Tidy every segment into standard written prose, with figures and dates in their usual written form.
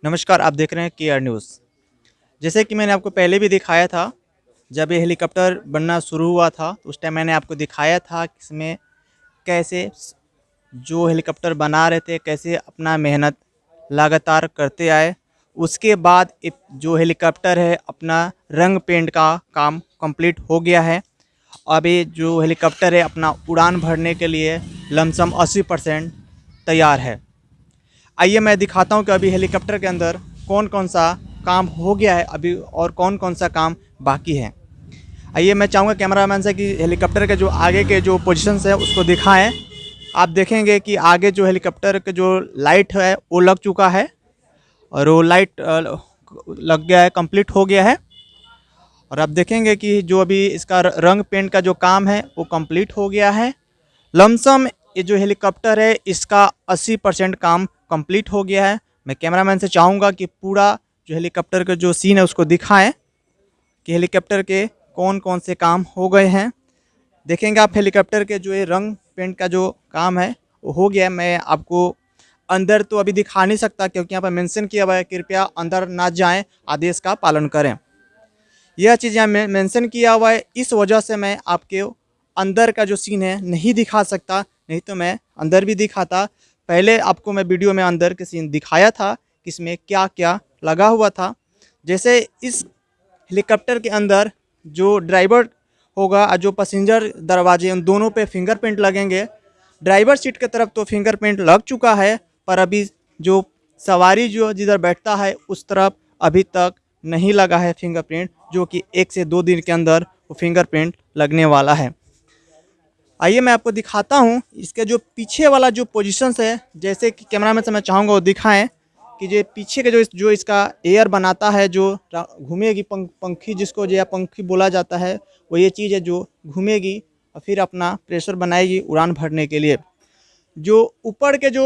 नमस्कार, आप देख रहे हैं केआर न्यूज़। जैसे कि मैंने आपको पहले भी दिखाया था, जब ये हेलीकॉप्टर बनना शुरू हुआ था तो उस टाइम मैंने आपको दिखाया था कि इसमें कैसे जो हेलीकॉप्टर बना रहे थे कैसे अपना मेहनत लगातार करते आए। उसके बाद जो हेलीकॉप्टर है अपना रंग पेंट का काम कंप्लीट हो गया है। अब ये जो हेलीकॉप्टर है अपना उड़ान भरने के लिए लमसम 80% तैयार है। आइए मैं दिखाता हूँ कि अभी हेलीकॉप्टर के अंदर कौन कौन सा काम हो गया है अभी और कौन कौन सा काम बाकी है। आइए मैं चाहूँगा कैमरामैन से कि हेलीकॉप्टर के जो आगे के जो पोजीशंस है उसको दिखाएं। आप देखेंगे कि आगे जो हेलीकॉप्टर के जो लाइट है वो लग चुका है और वो लाइट लग गया है, कंप्लीट हो गया है। और आप देखेंगे कि जो अभी इसका रंग पेंट का जो काम है वो कंप्लीट हो गया है। लमसम ये जो हेलीकॉप्टर है इसका 80% काम कंप्लीट हो गया है। मैं कैमरामैन से चाहूँगा कि पूरा जो हेलीकॉप्टर का जो सीन है उसको दिखाएं कि हेलीकॉप्टर के कौन कौन से काम हो गए हैं। देखेंगे आप हेलीकॉप्टर के जो ये रंग पेंट का जो काम है वो हो गया है। मैं आपको अंदर तो अभी दिखा नहीं सकता क्योंकि यहाँ पर मेंशन किया हुआ है कृपया अंदर ना जाएं, आदेश का पालन करें। यह चीज़ यहाँ मेंशन किया हुआ है, इस वजह से मैं आपके अंदर का जो सीन है नहीं दिखा सकता, नहीं तो मैं अंदर भी दिखाता। पहले आपको मैं वीडियो में अंदर के सीन दिखाया था कि इसमें क्या क्या लगा हुआ था। जैसे इस हेलीकॉप्टर के अंदर जो ड्राइवर होगा और जो पैसेंजर दरवाजे उन दोनों पे फिंगरप्रिंट लगेंगे। ड्राइवर सीट की तरफ तो फिंगरप्रिंट लग चुका है, पर अभी जो सवारी जो जिधर बैठता है उस तरफ अभी तक नहीं लगा है फिंगरप्रिंट, जो कि 1 से 2 दिन के अंदर वो फिंगरप्रिंट लगने वाला है। आइए मैं आपको दिखाता हूँ इसके जो पीछे वाला जो पोजीशंस है, जैसे कि कैमरामैन से मैं चाहूँगा वो दिखाएं कि जो पीछे के जो इसका एयर बनाता है, जो घूमेगी पंखी जिसको जो पंखी बोला जाता है, वो ये चीज़ है जो घूमेगी और फिर अपना प्रेशर बनाएगी उड़ान भरने के लिए। जो ऊपर के जो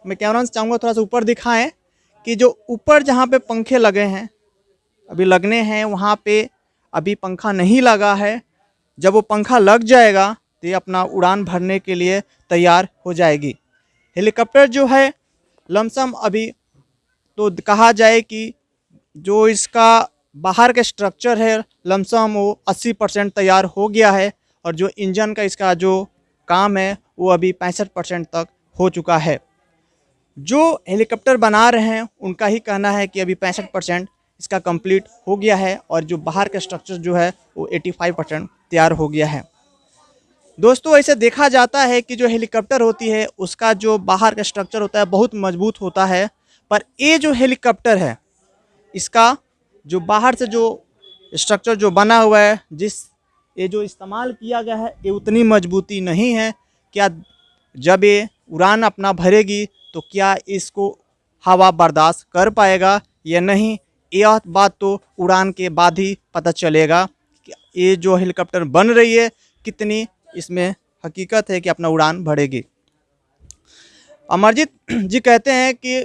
मैं कैमरामैन से चाहूँगा थोड़ा सा ऊपर दिखाएं कि जो ऊपर जहाँ पे पंखे लगे हैं अभी लगने हैं वहाँ पे अभी पंखा नहीं लगा है। जब वो पंखा लग जाएगा तो ये अपना उड़ान भरने के लिए तैयार हो जाएगी। हेलीकॉप्टर जो है लमसम अभी तो कहा जाए कि जो इसका बाहर का स्ट्रक्चर है लमसम वो 80% तैयार हो गया है और जो इंजन का इसका जो काम है वो अभी 65% तक हो चुका है। जो हेलीकॉप्टर बना रहे हैं उनका ही कहना है कि अभी 65% इसका कंप्लीट हो गया है और जो बाहर का स्ट्रक्चर जो है वो 85% तैयार हो गया है। दोस्तों ऐसे देखा जाता है कि जो हेलीकॉप्टर होती है उसका जो बाहर का स्ट्रक्चर होता है बहुत मजबूत होता है, पर ये जो हेलीकॉप्टर है इसका जो बाहर से जो स्ट्रक्चर जो बना हुआ है ये जो इस्तेमाल किया गया है ये उतनी मजबूती नहीं है। क्या जब ये उड़ान अपना भरेगी तो क्या इसको हवा बर्दाश्त कर पाएगा या नहीं, यह बात तो उड़ान के बाद ही पता चलेगा कि ये जो हेलीकॉप्टर बन रही है कितनी इसमें हकीकत है कि अपना उड़ान भरेगी। अमरजीत जी कहते हैं कि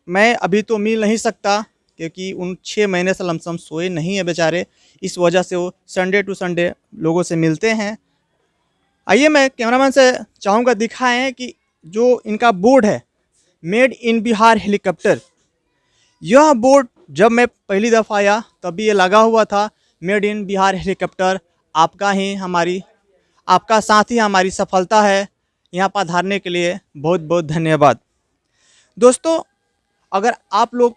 मैं अभी तो मिल नहीं सकता क्योंकि उन 6 महीने से लमसम सोए नहीं है बेचारे, इस वजह से वो संडे टू संडे लोगों से मिलते हैं। आइए मैं कैमरामैन से चाहूँगा दिखाएं कि जो इनका बोर्ड है मेड इन बिहार हेलीकॉप्टर, यह बोर्ड जब मैं पहली दफ़ा आया तभी ये लगा हुआ था मेड इन बिहार हेलीकॉप्टर, आपका साथ ही हमारी सफलता है। यहाँ पर धारने के लिए बहुत बहुत धन्यवाद। दोस्तों अगर आप लोग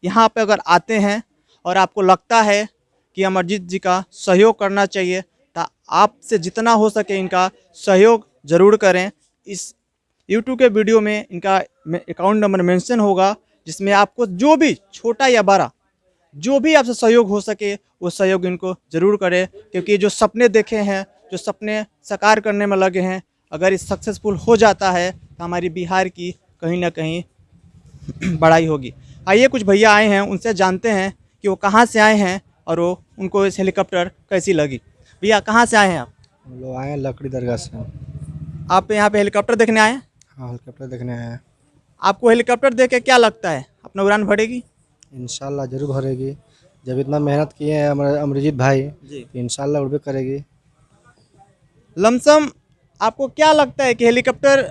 यहाँ पे अगर आते हैं और आपको लगता है कि अमरजीत जी का सहयोग करना चाहिए तो आपसे जितना हो सके इनका सहयोग ज़रूर करें। इस YouTube के वीडियो में इनका अकाउंट नंबर मेंशन होगा, जिसमें आपको जो भी छोटा या बड़ा जो भी आपसे सहयोग हो सके वो सहयोग इनको ज़रूर करें, क्योंकि जो सपने देखे हैं जो सपने साकार करने में लगे हैं, अगर इस सक्सेसफुल हो जाता है तो हमारी बिहार की कहीं ना कहीं बड़ाई होगी। आइए कुछ भैया आए हैं उनसे जानते हैं कि वो कहाँ से आए हैं और वो उनको इस हेलीकॉप्टर कैसी लगी। भैया कहाँ से आए हैं आप? हम लोग आए हैं लकड़ी दरगाह से। आप यहाँ पे हेलीकॉप्टर देखने आए हैं? हाँ, हेलीकॉप्टर देखने आए हैं। आपको हेलीकॉप्टर देख के क्या लगता है, अपना उड़ान भरेगी? इंशाल्लाह ज़रूर भरेगी। जब इतना मेहनत किए हैं अमरजीत भाई जी। तो इंशाल्लाह उड़बे करेगी। लमसम आपको क्या लगता है कि हेलीकॉप्टर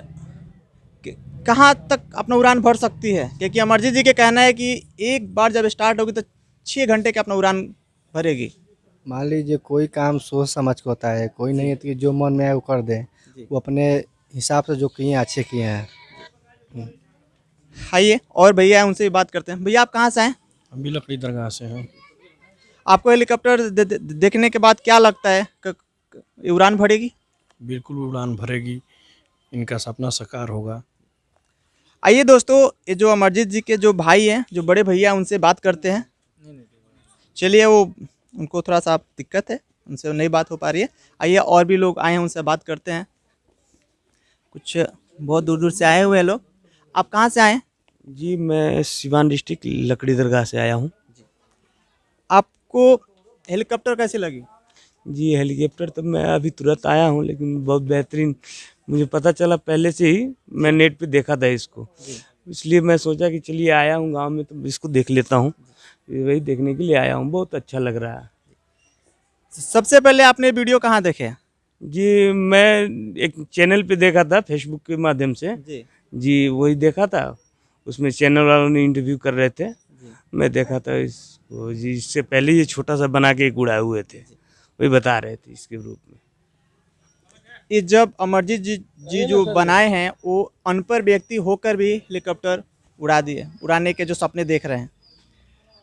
कहाँ तक अपना उड़ान भर सकती है? क्योंकि अमरजीत जी के कहना है कि एक बार जब स्टार्ट होगी तो 6 घंटे के अपना उड़ान भरेगी। मान लीजिए कोई काम सोच समझ के होता है, कोई नहीं है कि जो मन में आए वो कर दे। वो अपने हिसाब से जो किए हैं अच्छे किए हैं। आइए और भैया हैं, उनसे भी बात करते हैं। भैया आप कहाँ से आए? हम भी लकड़ी दरगाह से हैं। आपको हेलीकॉप्टर देखने के बाद क्या लगता है ये उड़ान भरेगी? बिल्कुल उड़ान भरेगी, इनका सपना साकार होगा। आइए दोस्तों, ये जो अमरजीत जी के जो भाई हैं, जो बड़े भैया हैं, उनसे बात करते हैं। चलिए, वो उनको थोड़ा सा दिक्कत है, उनसे नहीं बात हो पा रही है। आइए और भी लोग आए हैं, उनसे बात करते हैं। कुछ बहुत दूर दूर से आए हुए हैं लोग। आप कहाँ से आए हैं? जी मैं सिवान डिस्ट्रिक्ट लकड़ी दरगाह से आया हूँ। आपको हेलीकॉप्टर कैसी लगी? जी हेलीकॉप्टर तो मैं अभी तुरंत आया हूँ, लेकिन बहुत बेहतरीन मुझे पता चला पहले से ही, मैं नेट पे देखा था इसको, इसलिए मैं सोचा कि चलिए आया हूँ गांव में तो इसको देख लेता हूँ। वही देखने के लिए आया हूँ, बहुत अच्छा लग रहा है। सबसे पहले आपने वीडियो कहाँ देखे? जी मैं एक चैनल पे देखा था, फेसबुक के माध्यम से। जी वही देखा था, उसमें चैनल वालों ने इंटरव्यू कर रहे थे, मैं देखा था इसको। जी इससे पहले ये छोटा सा बना के एक उड़ाए हुए थे, वही बता रहे थे इसके रूप में। ये जब अमरजीत जी जो बनाए हैं, वो अनपढ़ व्यक्ति होकर भी हेलीकॉप्टर उड़ा दिए, उड़ाने के जो सपने देख रहे हैं,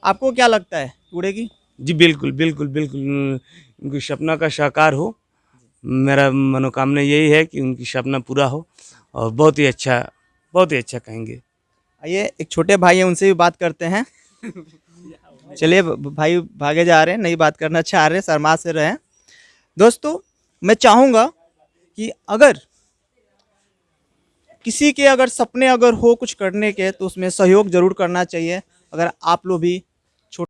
आपको क्या लगता है उड़ेगी? जी बिल्कुल बिल्कुल बिल्कुल, उनकी सपना का साकार हो। मेरा मनोकामना यही है कि उनकी सपना पूरा हो, और बहुत ही अच्छा कहेंगे। आइए एक छोटे भाई हैं, उनसे भी बात करते हैं। चलिए भाई भागे जा रहे हैं, नहीं बात करना चाह रहे, शर्मा से रहे। दोस्तों मैं चाहूँगा कि अगर किसी के अगर सपने अगर हो कुछ करने के, तो उसमें सहयोग जरूर करना चाहिए। अगर आप लोग भी